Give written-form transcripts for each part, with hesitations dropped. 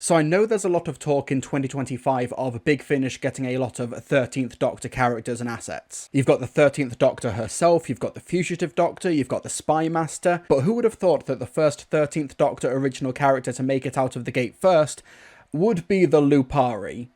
So I know there's a lot of talk in 2025 of Big Finish getting a lot of 13th Doctor characters and assets. You've got the 13th Doctor herself, you've got the Fugitive Doctor, you've got the Spy Master, but who would have thought that the first 13th Doctor original character to make it out of the gate first would be the Lupari?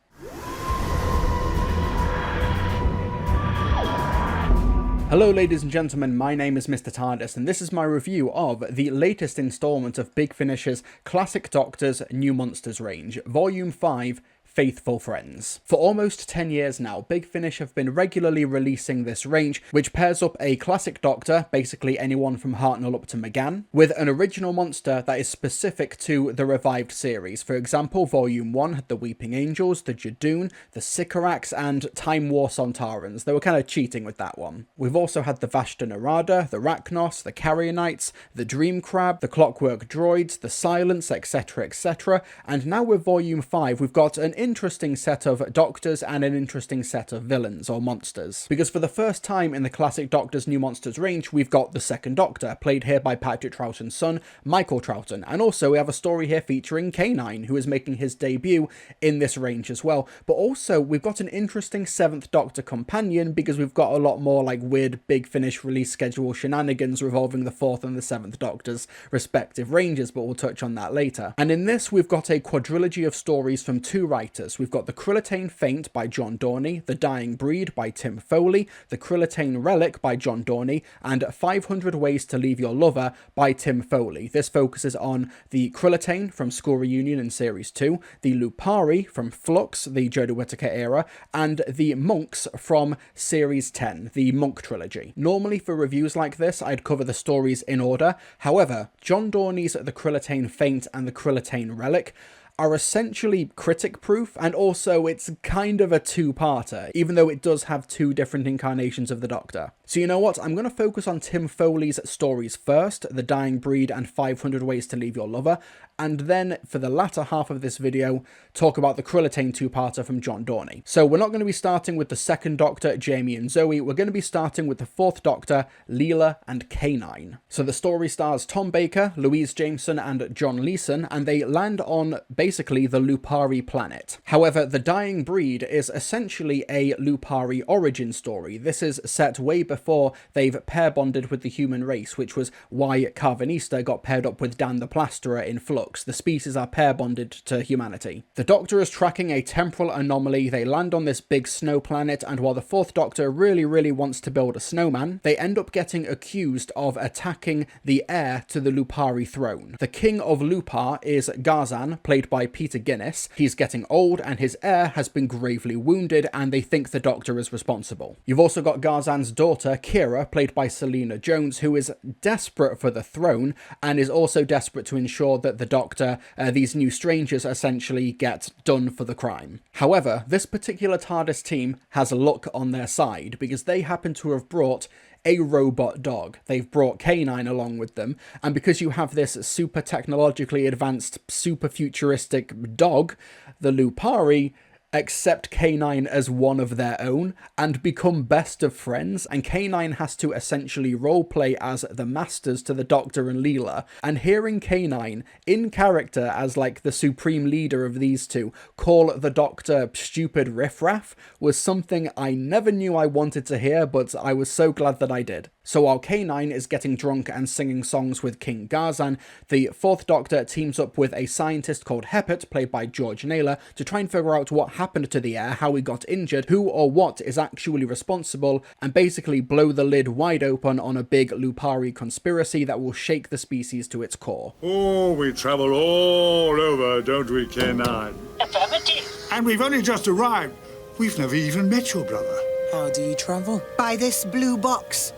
Hello ladies and gentlemen, my name is Mr. TARDIS and this is my review of the latest instalment of Big Finish's Classic Doctors New Monsters range, Volume 5, Faithful Friends. For almost 10 years now, Big Finish have been regularly releasing this range, which pairs up a classic Doctor, basically anyone from Hartnell up to McGann, with an original monster that is specific to the revived series. For example, Volume 1 had the Weeping Angels, the Judoon, the Sycorax, and Time War Sontarans. They were kind of cheating with that one. We've also had the Vashta Nerada, the Rachnos, the Carrionites, the Dream Crab, the Clockwork Droids, the Silence, etc, etc, and now with Volume 5 we've got an interesting set of Doctors and an interesting set of villains or monsters. Because for the first time in the Classic Doctors New Monsters range, we've got the second Doctor, played here by Patrick Troughton's son, Michael Troughton. And also we have a story here featuring K9, who is making his debut in this range as well. But also we've got an interesting 7th Doctor companion, because we've got a lot more like weird Big Finish release schedule shenanigans revolving the 4th and the 7th Doctors' respective ranges, but we'll touch on that later. And in this we've got a quadrilogy of stories from two writers. We've got the Krillitane Feint by John Dorney, The Dying Breed by Tim Foley, The Krillitane Relic by John Dorney, and 500 Ways to Leave Your Lover by Tim Foley. This focuses on the Krillitane from School Reunion in Series 2, the Lupari from Flux, the Jodie Whittaker era, and the Monks from Series 10, the Monk trilogy. Normally for reviews like this, I'd cover the stories in order. However, John Dorney's The Krillitane Feint and The Krillitane Relic are essentially critic-proof, and also it's kind of a two-parter, even though it does have two different incarnations of the Doctor. So you know what, I'm going to focus on Tim Foley's stories first, The Dying Breed and 500 Ways to Leave Your Lover, and then for the latter half of this video, talk about the Krillitane two-parter from John Dorney. So we're not going to be starting with the second Doctor, Jamie and Zoe, we're going to be starting with the 4th Doctor, Leela and K9. So the story stars Tom Baker, Louise Jameson and John Leeson, and they land on basically the Lupari planet. However, The Dying Breed is essentially a Lupari origin story. This is set way before they've pair bonded with the human race, which was why Carvanista got paired up with Dan the Plasterer in Flux. The species are pair bonded to humanity. The Doctor is tracking a temporal anomaly. They land on this big snow planet, and while the 4th Doctor really wants to build a snowman, they end up getting accused of attacking the heir to the Lupari throne. The King of Lupar is Garzan, played by Peter Guinness. He's getting old and his heir has been gravely wounded, and they think the Doctor is responsible. You've also got Garzan's daughter, Kira, played by Selena Jones, who is desperate for the throne and is also desperate to ensure that the Doctor, these new strangers, essentially get done for the crime. However, this particular TARDIS team has luck on their side, because they happen to have brought a robot dog. They've brought K9 along with them, and because you have this super technologically advanced, super futuristic dog, the Lupari accept K9 as one of their own and become best of friends, and K9 has to essentially roleplay as the masters to the Doctor and Leela, and hearing K9 in character as like the supreme leader of these two call the Doctor stupid riffraff was something I never knew I wanted to hear, but I was so glad that I did. So while K9 is getting drunk and singing songs with King Garzan, the 4th Doctor teams up with a scientist called Heppert, played by George Naylor, to try and figure out what happened to the heir, how he got injured, who or what is actually responsible, and basically blow the lid wide open on a big Lupari conspiracy that will shake the species to its core. Oh, we travel all over, don't we, K9? Affirmative. And we've only just arrived. We've never even met your brother. How do you travel? By this blue box.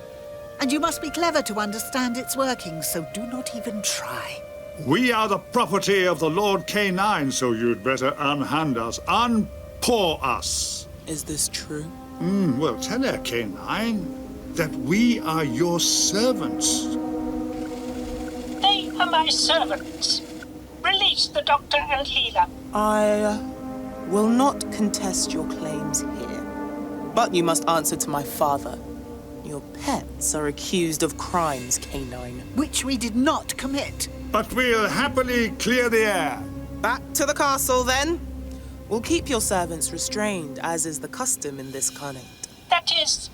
And you must be clever to understand its workings, so do not even try. We are the property of the Lord K9, so you'd better unhand us, unpaw us. Is this true? Well, tell her, K9, that we are your servants. They are my servants. Release the Doctor and Leela. I will not contest your claims here, but you must answer to my father. Your pets are accused of crimes, K9. Which we did not commit. But we'll happily clear the air. Back to the castle, then. We'll keep your servants restrained, as is the custom in this Khanate. That is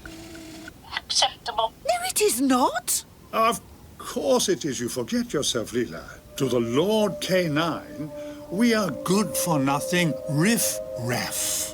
acceptable. No, it is not. Of course it is. You forget yourself, Leela. To the Lord K9, we are good for nothing riff-raff.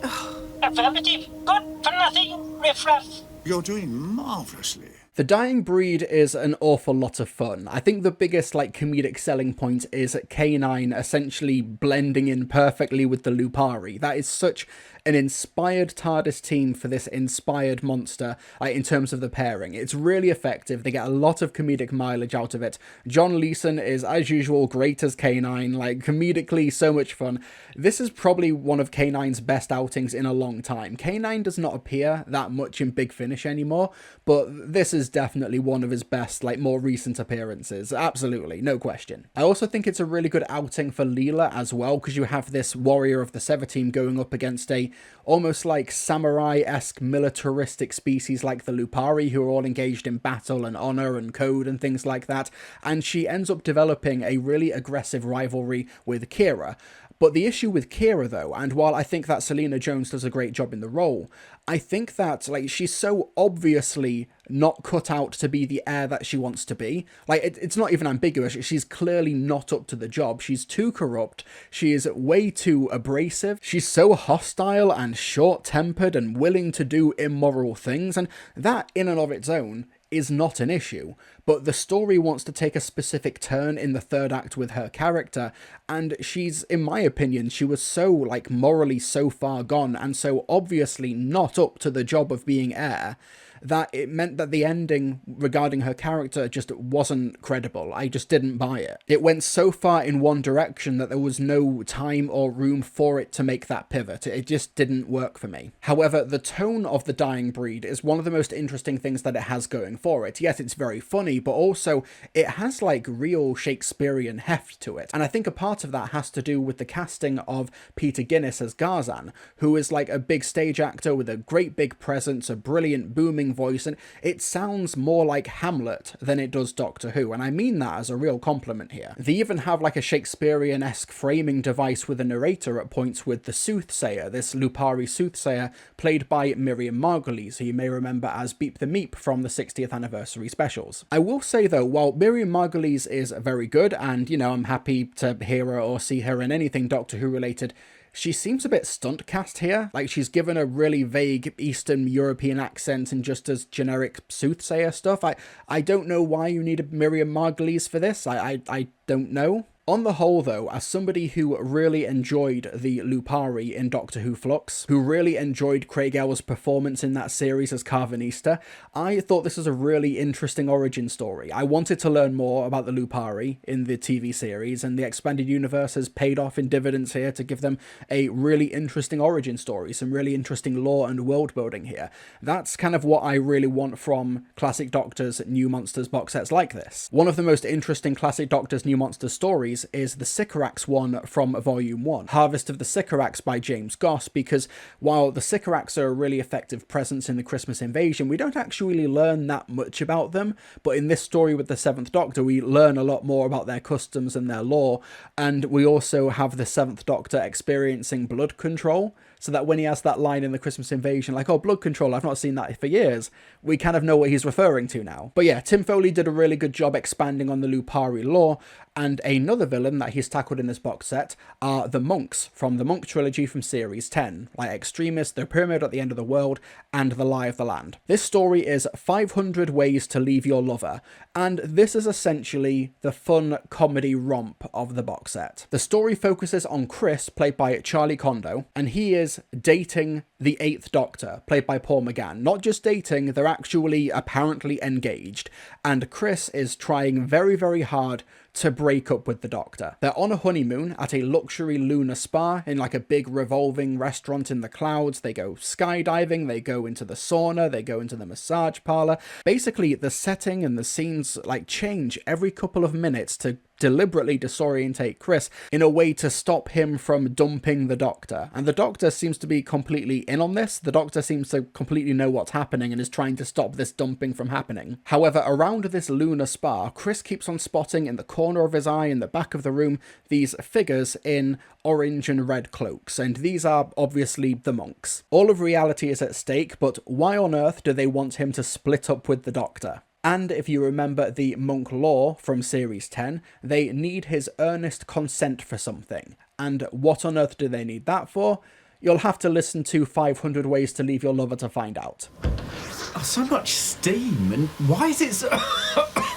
Affirmative. Good for nothing. Riff-raff. You're doing marvelously. The Dying Breed is an awful lot of fun. I think the biggest comedic selling point is K9 essentially blending in perfectly with the Lupari. That is such an inspired TARDIS team for this inspired monster in terms of the pairing. It's really effective. They get a lot of comedic mileage out of it. John Leeson is, as usual, great as K9, comedically so much fun. This is probably one of K9's best outings in a long time. K9 does not appear that much in Big Finish anymore, but this is definitely one of his best, more recent appearances. Absolutely, no question. I also think it's a really good outing for Leela as well, because you have this warrior of the Sever team going up against a almost samurai-esque militaristic species like the Lupari, who are all engaged in battle and honor and code and things like that, and she ends up developing a really aggressive rivalry with Kira. But the issue with Kira, though, and while I think that Selena Jones does a great job in the role, I think that, she's so obviously not cut out to be the heir that she wants to be. It's not even ambiguous. She's clearly not up to the job. She's too corrupt. She is way too abrasive. She's so hostile and short-tempered and willing to do immoral things, and that, in and of its own, is not an issue, but the story wants to take a specific turn in the third act with her character, and she's, in my opinion, she was so, morally so far gone and so obviously not up to the job of being heir, that it meant that the ending regarding her character just wasn't credible. I just didn't buy it. It went so far in one direction that there was no time or room for it to make that pivot. It just didn't work for me. However, the tone of The Dying Breed is one of the most interesting things that it has going for it. Yes, it's very funny, but also it has real Shakespearean heft to it. And I think a part of that has to do with the casting of Peter Guinness as Garzan, who is a big stage actor with a great big presence, a brilliant booming voice, and it sounds more like Hamlet than it does Doctor Who, and I mean that as a real compliment here. They even have a Shakespearean-esque framing device with a narrator at points with the Soothsayer, this Lupari Soothsayer, played by Miriam Margolyes, who you may remember as Beep the Meep from the 60th anniversary specials. I will say though, while Miriam Margolyes is very good, and I'm happy to hear her or see her in anything Doctor Who related, she seems a bit stunt cast here. She's given a really vague Eastern European accent and just as generic soothsayer stuff. I don't know why you needed Miriam Margolyes for this. I don't know. On the whole, though, as somebody who really enjoyed the Lupari in Doctor Who Flux, who really enjoyed Craig Elwes' performance in that series as Carvanista, I thought this was a really interesting origin story. I wanted to learn more about the Lupari in the TV series, and the expanded universe has paid off in dividends here to give them a really interesting origin story, some really interesting lore and world building here. That's kind of what I really want from Classic Doctor's New Monsters box sets like this. One of the most interesting Classic Doctor's New Monsters stories is the Sycorax one from Volume 1, Harvest of the Sycorax by James Goss, because while the Sycorax are a really effective presence in the Christmas Invasion, we don't actually learn that much about them, but in this story with the Seventh Doctor, we learn a lot more about their customs and their lore, and we also have the Seventh Doctor experiencing blood control, so that when he has that line in the Christmas Invasion, oh, blood control, I've not seen that for years, we kind of know what he's referring to now. But yeah, Tim Foley did a really good job expanding on the Lupari lore, and another villain that he's tackled in this box set are the monks from the Monk trilogy from Series 10, like Extremis, The Pyramid at the End of the World, and The Lie of the Land. This story is 500 Ways to Leave Your Lover, and this is essentially the fun comedy romp of the box set. The story focuses on Chris, played by Charlie Kondo, and he is dating the 8th Doctor, played by Paul McGann. Not just dating, they're actually apparently engaged, and Chris is trying very, very hard to break up with the Doctor. They're on a honeymoon at a luxury lunar spa in a big revolving restaurant in the clouds. They go skydiving, they go into the sauna, they go into the massage parlor. Basically, the setting and the scenes change every couple of minutes to deliberately disorientate Chris in a way to stop him from dumping the Doctor. And the Doctor seems to be completely in on this. The Doctor seems to completely know what's happening and is trying to stop this dumping from happening. However, around this lunar spa, Chris keeps on spotting in the corner of his eye, in the back of the room, these figures in orange and red cloaks, and these are obviously the monks. All of reality is at stake, but why on earth do they want him to split up with the Doctor? And if you remember the monk law from Series 10, they need his earnest consent for something. And what on earth do they need that for? You'll have to listen to 500 Ways to Leave Your Lover to find out. Oh, so much steam, and why is it so...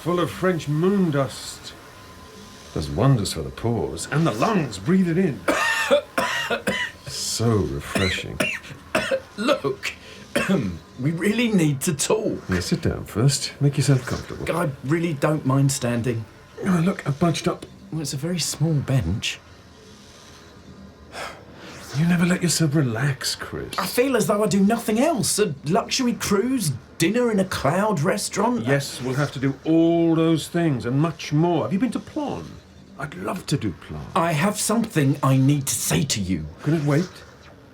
Full of French moon dust. Does wonders for the pores and the lungs. Breathe it in. So refreshing. Look, we really need to talk. Yeah, sit down first. Make yourself comfortable. I really don't mind standing. Oh, look, I've bunched up. Well, it's a very small bench. You never let yourself relax, Chris. I feel as though I do nothing else. A luxury cruise, dinner in a cloud restaurant. Yes, we'll have to do all those things and much more. Have you been to Plon? I'd love to do Plon. I have something I need to say to you. Can it wait?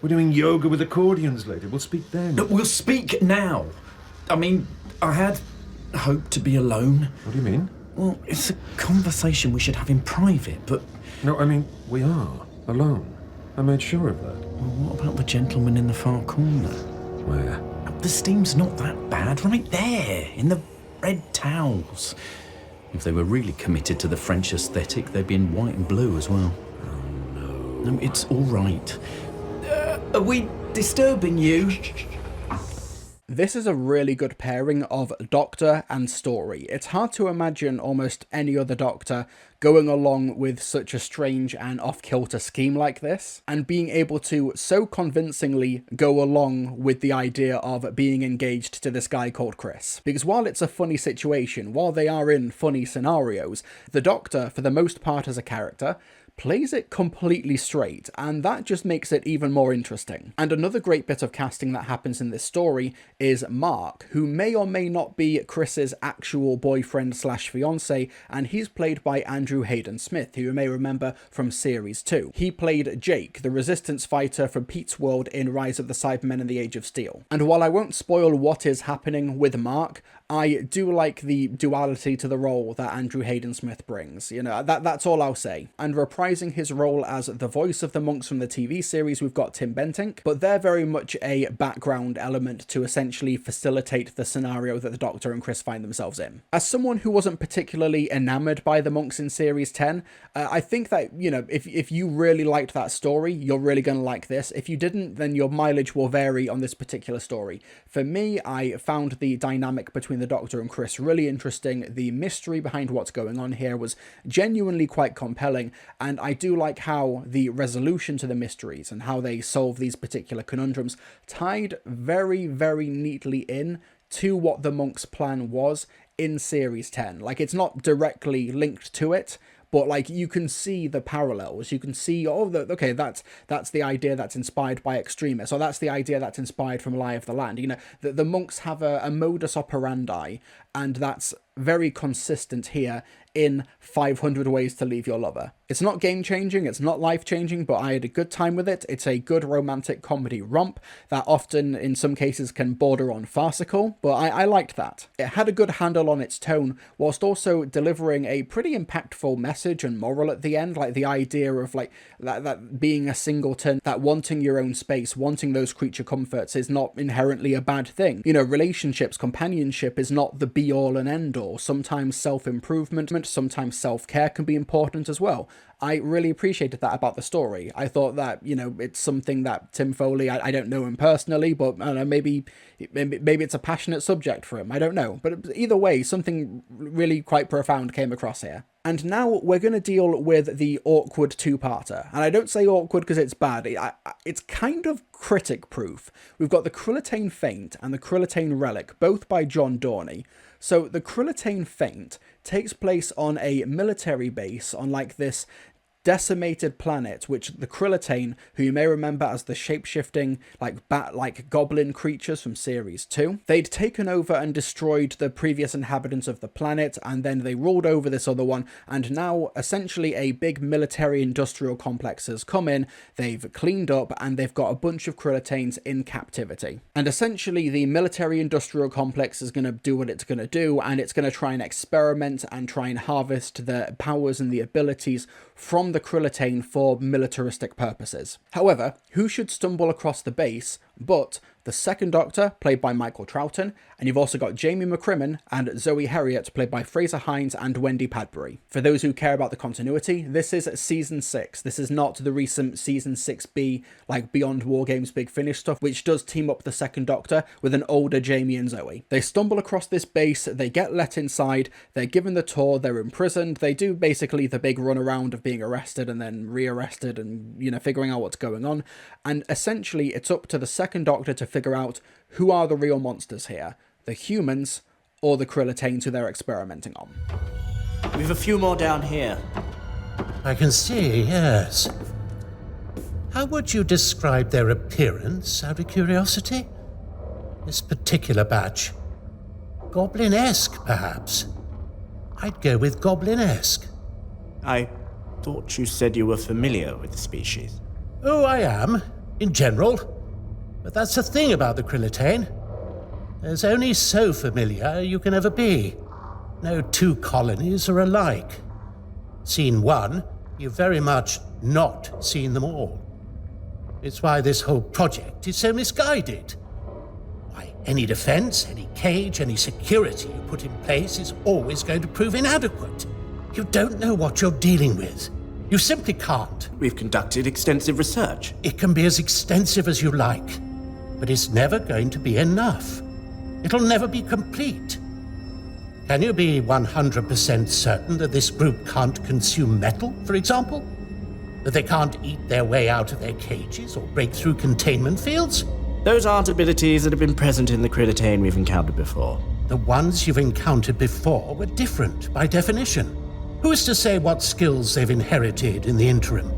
We're doing yoga with accordions later. We'll speak then. No, we'll speak now. I mean, I had hoped to be alone. What do you mean? Well, it's a conversation we should have in private, but... No, I mean, we are alone. I made sure of that. Well, what about the gentleman in the far corner? Where? The steam's not that bad, right there, in the red towels. If they were really committed to the French aesthetic, they'd be in white and blue as well. Oh, no. No, it's all right. Are we disturbing you? This is a really good pairing of Doctor and story. It's hard to imagine almost any other Doctor going along with such a strange and off-kilter scheme like this, and being able to so convincingly go along with the idea of being engaged to this guy called Chris. Because while it's a funny situation, while they are in funny scenarios, the Doctor, for the most part as a character, plays it completely straight, and that just makes it even more interesting. And another great bit of casting that happens in this story is Mark, who may or may not be Chris's actual boyfriend slash fiance, and he's played by Andrew Hayden Smith, who you may remember from Series 2. He played Jake, the resistance fighter from Pete's world in Rise of the Cybermen and the Age of Steel. And while I won't spoil what is happening with Mark, I do like the duality to the role that Andrew Hayden Smith brings. You know, that's all I'll say. And reprising his role as the voice of the monks from the TV series, we've got Tim Bentinck, but they're very much a background element to essentially facilitate the scenario that the Doctor and Chris find themselves in. As someone who wasn't particularly enamored by the monks in Series 10, I think that, you know, if you really liked that story, you're really going to like this. If you didn't, then your mileage will vary on this particular story. For me, I found the dynamic between the Doctor and Chris really interesting. The mystery behind what's going on here was genuinely quite compelling, and I do like how the resolution to the mysteries and how they solve these particular conundrums tied very, very neatly in to what the monks' plan was in Series 10. Like, it's not directly linked to it, but like you can see the parallels. You can see, oh, okay, that's the idea that's inspired by Extremis, or that's the idea that's inspired from Lie of the Land. You know, the monks have a modus operandi, and that's very consistent here in 500 Ways to Leave Your Lover. It's not game-changing, it's not life-changing, but I had a good time with it. It's a good romantic comedy romp that often, in some cases, can border on farcical, but I liked that. It had a good handle on its tone, whilst also delivering a pretty impactful message and moral at the end, like the idea of like that being a singleton, that wanting your own space, wanting those creature comforts is not inherently a bad thing. You know, relationships, companionship is not the be-all and end-all. Sometimes self-improvement, sometimes self-care can be important as well. I really appreciated that about the story. I thought that, you know, it's something that Tim Foley, I don't know him personally, but I don't know, maybe it's a passionate subject for him. I don't know. But either way, something really quite profound came across here. And now we're going to deal with the awkward two-parter. And I don't say awkward because it's bad. It's kind of critic-proof. We've got the Krillitane Feint and the Krillitane Relic, both by John Dorney. So the Krillitane Feint takes place on a military base on like this decimated planet, which the Krillitane, who you may remember as the shape-shifting, like bat-like goblin creatures from Series 2, they'd taken over and destroyed the previous inhabitants of the planet, and then they ruled over this other one, and now essentially a big military-industrial complex has come in, they've cleaned up, and they've got a bunch of Krillitanes in captivity. And essentially the military-industrial complex is going to do what it's going to do, and it's going to try and experiment and try and harvest the powers and the abilities from the Krillitane for militaristic purposes. However, who should stumble across the base but the second Doctor, played by Michael Troughton, and you've also got Jamie McCrimmon and Zoe Herriott, played by Fraser Hines and Wendy Padbury. For those who care about the continuity, this is Season 6. This is not the recent Season 6B, like Beyond Wargames Big Finish stuff, which does team up the second Doctor with an older Jamie and Zoe. They stumble across this base, they get let inside, they're given the tour, they're imprisoned, they do basically the big run around of being arrested and then re-arrested and, you know, figuring out what's going on, and essentially it's up to the second Doctor to figure out who are the real monsters here, the humans or the Krillitanes who they're experimenting on. We've a few more down here. I can see, yes. How would you describe their appearance, out of curiosity? This particular batch. Goblin-esque, perhaps? I'd go with goblin-esque. I thought you said you were familiar with the species. Oh, I am, in general. But that's the thing about the Krillitane. There's only so familiar you can ever be. No two colonies are alike. Seen one, you've very much not seen them all. It's why this whole project is so misguided. Why, any defense, any cage, any security you put in place is always going to prove inadequate. You don't know what you're dealing with. You simply can't. We've conducted extensive research. It can be as extensive as you like, but it's never going to be enough. It'll never be complete. Can you be 100% certain that this group can't consume metal, for example? That they can't eat their way out of their cages or break through containment fields? Those aren't abilities that have been present in the Krillitane we've encountered before. The ones you've encountered before were different, by definition. Who's to say what skills they've inherited in the interim?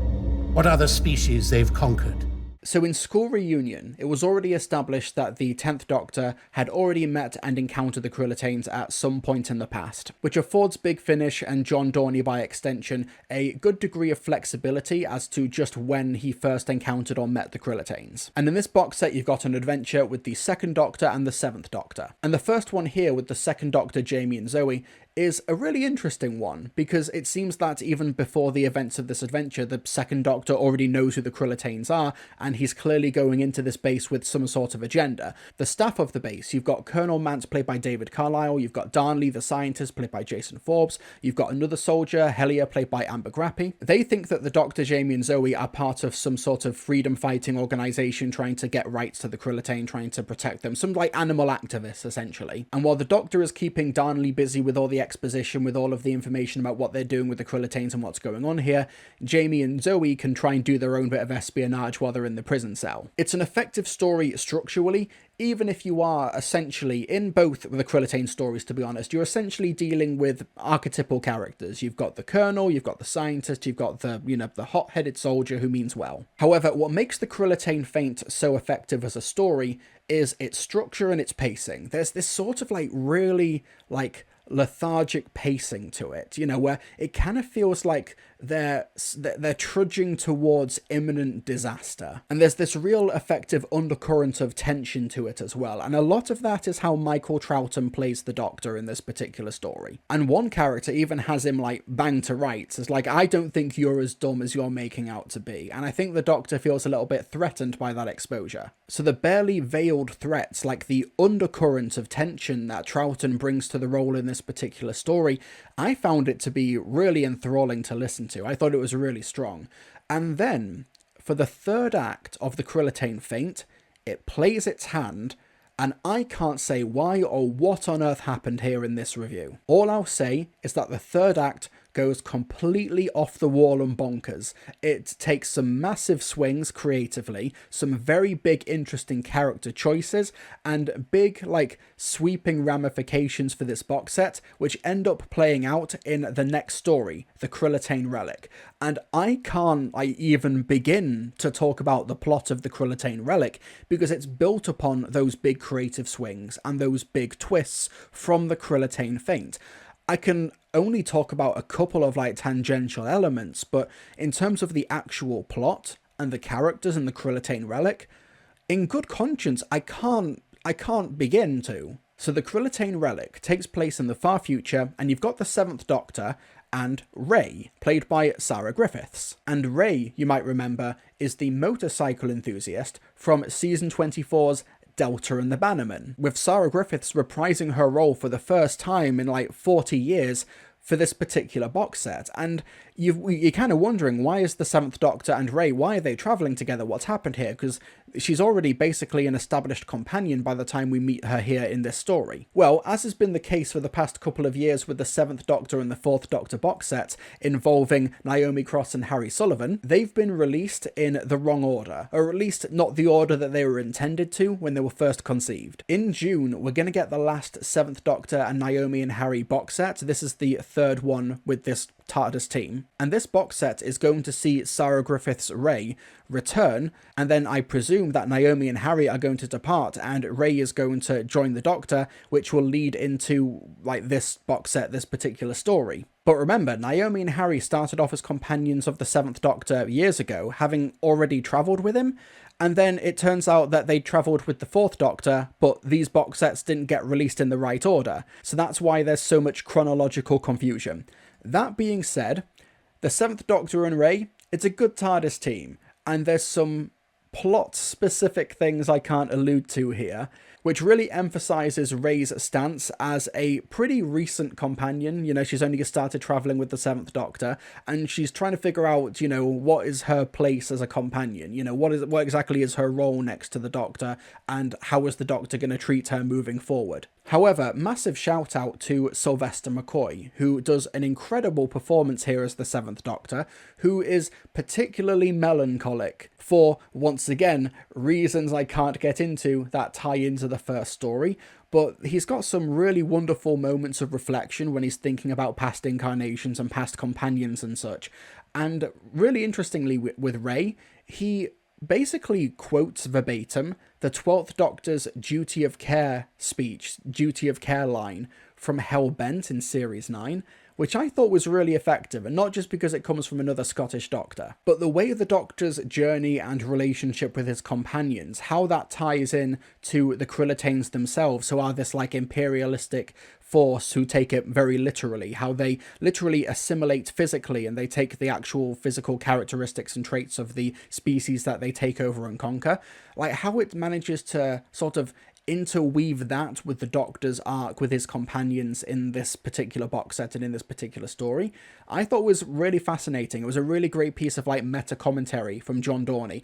What other species they've conquered? So in School Reunion, it was already established that the 10th Doctor had already met and encountered the Krillitanes at some point in the past, which affords Big Finish and John Dorney by extension a good degree of flexibility as to just when he first encountered or met the Krillitanes. And in this box set, you've got an adventure with the 2nd Doctor and the 7th Doctor. And the first one here with the 2nd Doctor, Jamie and Zoe, is a really interesting one, because it seems that even before the events of this adventure, the 2nd Doctor already knows who the Krillitanes are, and he's clearly going into this base with some sort of agenda. The staff of the base, you've got Colonel Mance, played by David Carlisle, you've got Darnley, the scientist, played by Jason Forbes, you've got another soldier, Helia, played by Amber Grappy. They think that the Doctor, Jamie and Zoe are part of some sort of freedom-fighting organisation trying to get rights to the Krillitane, trying to protect them, some like animal activists, essentially. And while the Doctor is keeping Darnley busy with all the exposition, with all of the information about what they're doing with the Krillitanes and what's going on here, Jamie and Zoe can try and do their own bit of espionage while they're in the prison cell. It's an effective story structurally, even if you are essentially, in both the Krillitane stories to be honest, you're essentially dealing with archetypal characters. You've got the Colonel, you've got the scientist, you've got the, the hot-headed soldier who means well. However, what makes the Krillitane Feint so effective as a story is its structure and its pacing. There's this sort of really lethargic pacing to it, where it kind of feels like they're trudging towards imminent disaster. And there's this real effective undercurrent of tension to it as well. And a lot of that is how Michael Troughton plays the Doctor in this particular story. And one character even has him banged to rights. It's I don't think you're as dumb as you're making out to be. And I think the Doctor feels a little bit threatened by that exposure. So the barely veiled threats, the undercurrent of tension that Troughton brings to the role in this particular story, I found it to be really enthralling to listen to. I thought it was really strong. And then, for the third act of the Krillitane Feint, it plays its hand, and I can't say why or what on earth happened here in this review. All I'll say is that the third act goes completely off the wall and bonkers. It takes some massive swings creatively, some very big interesting character choices, and big like sweeping ramifications for this box set, which end up playing out in the next story, the Krillitane Relic. And I can't even begin to talk about the plot of the Krillitane Relic, because it's built upon those big creative swings and those big twists from the Krillitane Feint. I can only talk about a couple of like tangential elements, but in terms of the actual plot and the characters in the Krillitane Relic, in good conscience, I can't begin to. So the Krillitane Relic takes place in the far future, and you've got the 7th Doctor and Ray, played by Sarah Griffiths. And Ray, you might remember, is the motorcycle enthusiast from season 24's Delta and the Bannerman, with Sarah Griffiths reprising her role for the first time in like 40 years for this particular box set. And you're kind of wondering, why is the 7th Doctor and Ray, why are they travelling together? What's happened here? Because she's already basically an established companion by the time we meet her here in this story. Well, as has been the case for the past couple of years with the 7th Doctor and the 4th Doctor box sets involving Naomi Cross and Harry Sullivan, they've been released in the wrong order, or at least not the order that they were intended to when they were first conceived. In June, we're going to get the last 7th Doctor and Naomi and Harry box set. This is the third one with this TARDIS team, and this box set is going to see Sarah Griffiths' Ray return, and then I presume that Naomi and Harry are going to depart and Ray is going to join the Doctor, which will lead into like this box set, this particular story. But remember, Naomi and Harry started off as companions of the 7th Doctor years ago, having already travelled with him, and then it turns out that they travelled with the 4th Doctor, but these box sets didn't get released in the right order, so that's why there's so much chronological confusion. That being said, the 7th Doctor and Ray, it's a good TARDIS team, and there's some plot-specific things I can't allude to here, which really emphasises Ray's stance as a pretty recent companion. You know, she's only started travelling with the 7th Doctor, and she's trying to figure out, you know, what is her place as a companion? You know, what exactly is her role next to the Doctor, and how is the Doctor going to treat her moving forward? However, massive shout out to Sylvester McCoy, who does an incredible performance here as the 7th Doctor, who is particularly melancholic for, once again, reasons I can't get into that tie into the first story, but he's got some really wonderful moments of reflection when he's thinking about past incarnations and past companions and such. And really interestingly with Ray, he basically quotes verbatim the 12th Doctor's duty of care speech, duty of care line from Hellbent in Series 9, which I thought was really effective, and not just because it comes from another Scottish Doctor, but the way the Doctor's journey and relationship with his companions, how that ties in to the Krillitanes themselves, who are this like imperialistic force who take it very literally, how they literally assimilate physically and they take the actual physical characteristics and traits of the species that they take over and conquer, like how it manages to sort of interweave that with the Doctor's arc with his companions in this particular box set and in this particular story, I thought was really fascinating. It was a really great piece of like meta commentary from John Dorney.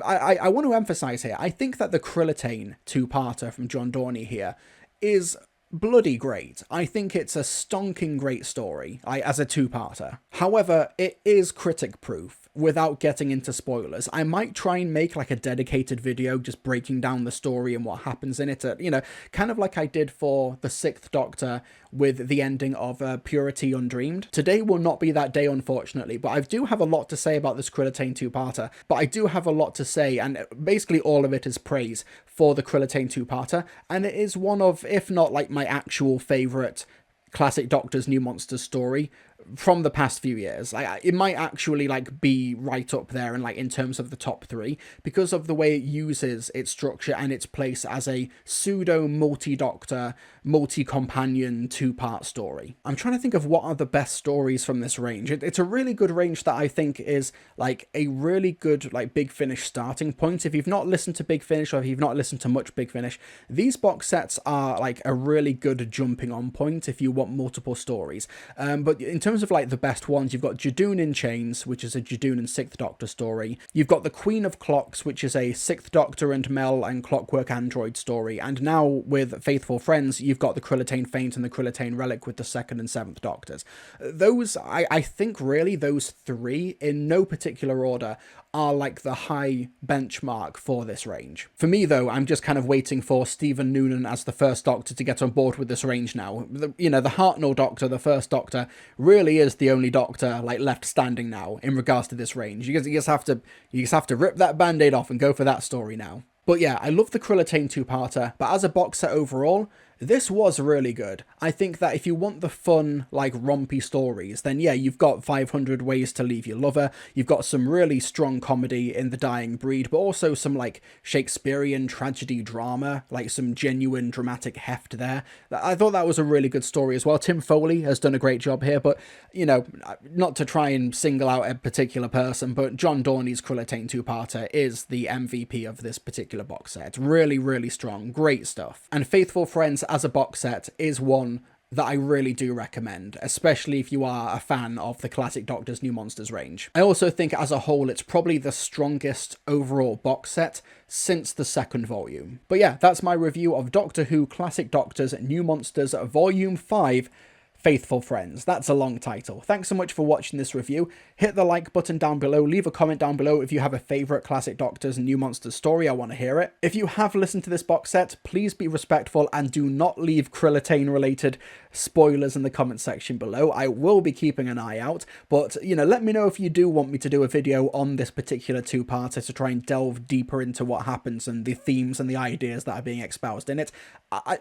I want to emphasize here, I think that the Krillitane two-parter from John Dorney here is bloody great. I think it's a stonking great story as a two-parter. However, it is critic-proof without getting into spoilers. I might try and make like a dedicated video just breaking down the story and what happens in it, you know, kind of like I did for the 6th Doctor with the ending of Purity Undreamed. Today will not be that day, unfortunately, but I do have a lot to say about this Krillitane two-parter, but I do have a lot to say, and basically all of it is praise for the Krillitane two-parter, and it is one of, if not like my actual favourite classic Doctor's New Monsters story from the past few years. It might actually like be right up there and like in terms of the top 3 because of the way it uses its structure and its place as a pseudo multi-Doctor, multi-companion two-part story. I'm trying to think of what are the best stories from this range. It's a really good range that I think is like a really good like Big Finish starting point. If you've not listened to Big Finish or if you've not listened to much Big Finish, these box sets are like a really good jumping on point if you want multiple stories. But in terms terms of like the best ones, you've got Judoon in Chains, which is a Judoon and 6th Doctor story. You've got The Queen of Clocks, which is a 6th Doctor and Mel and Clockwork Android story. And now with Faithful Friends, you've got the Krillitane Feint and the Krillitane Relic with the 2nd and 7th Doctors. Those, I think really those three, in no particular order, are like the high benchmark for this range. For me though, I'm just kind of waiting for Stephen Noonan as the first Doctor to get on board with this range now. The Hartnell Doctor, the first Doctor, really is the only Doctor like left standing now in regards to this range. You just have to rip that band-aid off and go for that story now. But yeah, I love the Krillitane two-parter, but as a box set overall, this was really good. I think that if you want the fun, like, rompy stories, then yeah, you've got 500 Ways to Leave Your Lover, you've got some really strong comedy in The Dying Breed, but also some, like, Shakespearean tragedy drama, like some genuine dramatic heft there. I thought that was a really good story as well. Tim Foley has done a great job here, but, you know, not to try and single out a particular person, but John Dorney's Krillitane two-parter is the MVP of this particular box set. Really, really strong, great stuff. And Faithful Friends as a box set is one that I really do recommend, especially if you are a fan of the Classic Doctor's New Monsters range. I also think as a whole it's probably the strongest overall box set since the second volume. But yeah, that's my review of Doctor Who Classic Doctor's New Monsters Volume 5, Faithful Friends. That's a long title. Thanks so much for watching this review. Hit the like button down below, leave a comment down below if you have a favourite Classic Doctors and New Monsters story, I want to hear it. If you have listened to this box set, please be respectful and do not leave Krillitane related spoilers in the comment section below. I will be keeping an eye out, but you know, let me know if you do want me to do a video on this particular two-parter to try and delve deeper into what happens and the themes and the ideas that are being espoused in it.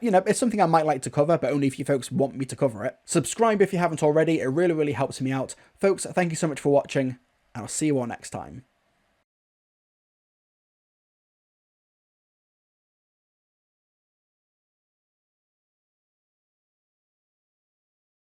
You know, it's something I might like to cover, but only if you folks want me to cover it. Subscribe if you haven't already, it really, really helps me out. Folks, thank you so much for watching, and I'll see you all next time.